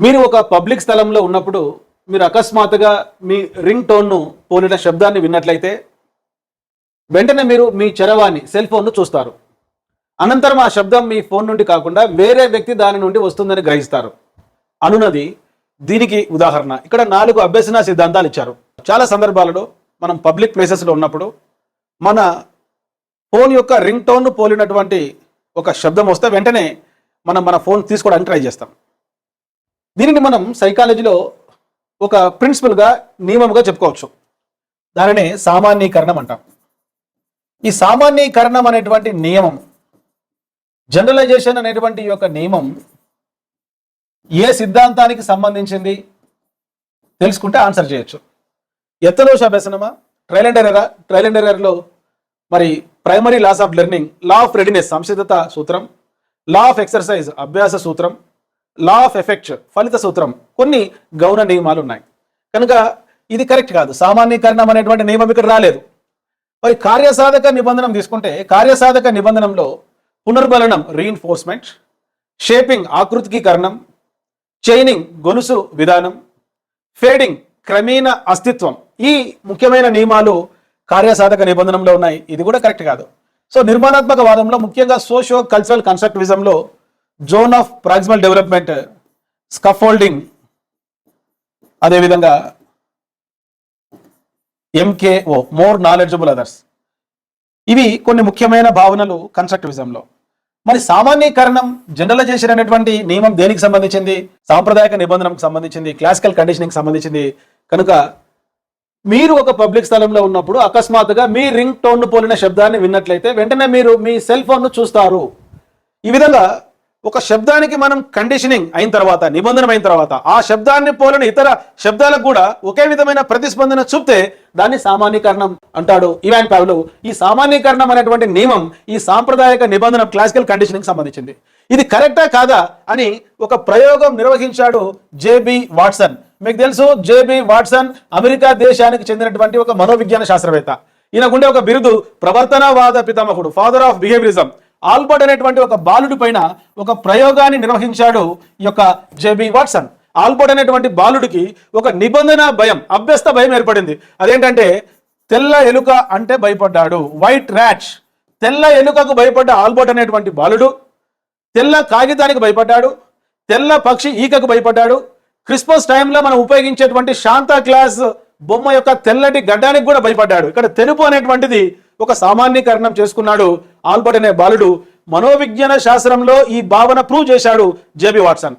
మీరు ఒక పబ్లిక్ స్థలంలో ఉన్నప్పుడు మీరు అకస్మాత్తుగా మీ రింగ్ టోన్ను పోలిన శబ్దాన్ని విన్నట్లయితే వెంటనే మీరు మీ చరవాణి సెల్ ఫోన్ను చూస్తారు. అనంతరం ఆ శబ్దం మీ ఫోన్ నుండి కాకుండా వేరే వ్యక్తి దాని నుండి వస్తుందని గ్రహిస్తారు అనున్నది దీనికి ఉదాహరణ. ఇక్కడ 4 అభ్యసన సిద్ధాంతాలు ఇచ్చారు. చాలా సందర్భాలలో మనం పబ్లిక్ ప్లేసెస్లో ఉన్నప్పుడు మన ఫోన్ యొక్క రింగ్ టోన్ను పోలినటువంటి ఒక శబ్దం వస్తే వెంటనే మనం మన ఫోన్ తీసుకోవడానికి ట్రై చేస్తాం. దీనిని మనం సైకాలజీలో ఒక ప్రిన్సిపల్గా నియమంగా చెప్పుకోవచ్చు. దానినే సామాన్యీకరణం అంటాం. ఈ సామాన్యీకరణం అనేటువంటి నియమం, జనరలైజేషన్ అనేటువంటి యొక్క నియమం ఏ సిద్ధాంతానికి సంబంధించింది తెలుసుకుంటే ఆన్సర్ చేయొచ్చు. ఎత్తదోష అభ్యసనమా, ట్రయల్ అండ్ ఎర్రరా? ట్రయల్ అండ్ ఎర్రర్లో మరి primary laws of learning, law of readiness సంసిద్ధత సూత్రం, లా ఆఫ్ ఎక్సర్సైజ్ అభ్యాస సూత్రం, లా ఆఫ్ ఎఫెక్ట్ ఫలిత సూత్రం, కొన్ని గౌణ నియమాలు ఉన్నాయి. కనుక ఇది కరెక్ట్ కాదు. సామాన్యీకరణం అనేటువంటి నియమం ఇక్కడ రాలేదు. మరి కార్యసాధక నిబంధనం తీసుకుంటే కార్యసాధక నిబంధనంలో పునర్బలనం రీఇన్ఫోర్స్మెంట్, షేపింగ్ ఆకృతికీకరణం, చైనింగ్ గొలుసు విధానం, ఫేడింగ్ క్రమేణ అస్తిత్వం, ఈ ముఖ్యమైన నియమాలు కార్యసాధక నిబంధనంలో ఉన్నాయి. ఇది కూడా కరెక్ట్ కాదు. సో నిర్మాణాత్మక వాదంలో ముఖ్యంగా సోషియో కల్చరల్ కన్స్ట్రక్టివిజంలో zone of proximal development, scaffolding, అదేవిధంగా MKO మోర్ నాలెడ్జబుల్ అదర్స్, ఇవి కొన్ని ముఖ్యమైన భావనలు కన్స్ట్రక్టివిజంలో. మరి సామాన్యీకరణం, జనరలైజేషన్ అనేటువంటి నియమం దేనికి సంబంధించింది? సాంప్రదాయక నిబంధనకు సంబంధించింది, క్లాసికల్ కండిషనింగ్ సంబంధించింది. కనుక మీరు ఒక పబ్లిక్ స్థలంలో ఉన్నప్పుడు అకస్మాత్తుగా మీ రింగ్ టోన్ను పోలిన శబ్దాన్ని విన్నట్లయితే వెంటనే మీరు మీ సెల్ ఫోన్ను చూస్తారు. ఈ విధంగా ఒక శబ్దానికి మనం కండిషనింగ్ అయిన తర్వాత, నిబంధన అయిన తర్వాత ఆ శబ్దాన్ని పోలిన ఇతర శబ్దాలకు కూడా ఒకే విధమైన ప్రతిస్పందన చూపితే దాన్ని సామాన్యీకరణం అంటాడు ఇవాన్ పావ్లోవ్. ఈ సామాన్యీకరణం అనేటువంటి నియమం ఈ సాంప్రదాయక నిబంధన క్లాసికల్ కండిషనింగ్ సంబంధించింది. ఇది కరెక్టా కాదా అని ఒక ప్రయోగం నిర్వహించాడు జేబీ వాట్సన్. మీకు తెలుసు, జేబీ వాట్సన్ అమెరికా దేశానికి చెందినటువంటి ఒక మనోవిజ్ఞాన శాస్త్రవేత్త. ఈయనకుండే ఒక బిరుదు ప్రవర్తనవాద పితామహుడు, ఫాదర్ ఆఫ్ బిహేవియరిజం. ఆల్బర్ట్ అనేటువంటి ఒక బాలుడి పైన ఒక ప్రయోగాన్ని నిర్వహించాడు ఈ యొక్క జేబీ వాట్సన్. ఆల్బర్ట్ అనేటువంటి బాలుడికి ఒక నిబంధన భయం, అభ్యస్త భయం ఏర్పడింది. అదేంటంటే తెల్ల ఎలుక అంటే భయపడ్డాడు, వైట్ ర్యాట్. తెల్ల ఎలుకకు భయపడ్డ ఆల్బర్ట్ అనేటువంటి బాలుడు తెల్ల కాగితానికి భయపడ్డాడు, తెల్ల పక్షి ఈకకు భయపడ్డాడు. క్రిస్మస్ టైంలో మనం ఉపయోగించేటువంటి శాంతా క్లాస్ బొమ్మ యొక్క తెల్లటి గడ్డానికి కూడా భయపడ్డాడు. ఇక్కడ తెలుపు అనేటువంటిది ఒక సామాన్యీకరణం చేసుకున్నాడు ఆల్బర్ట్ అనే బాలుడు. మనోవిజ్ఞాన శాస్త్రంలో ఈ భావన ప్రూవ్ చేశాడు జేబీ వాట్సన్.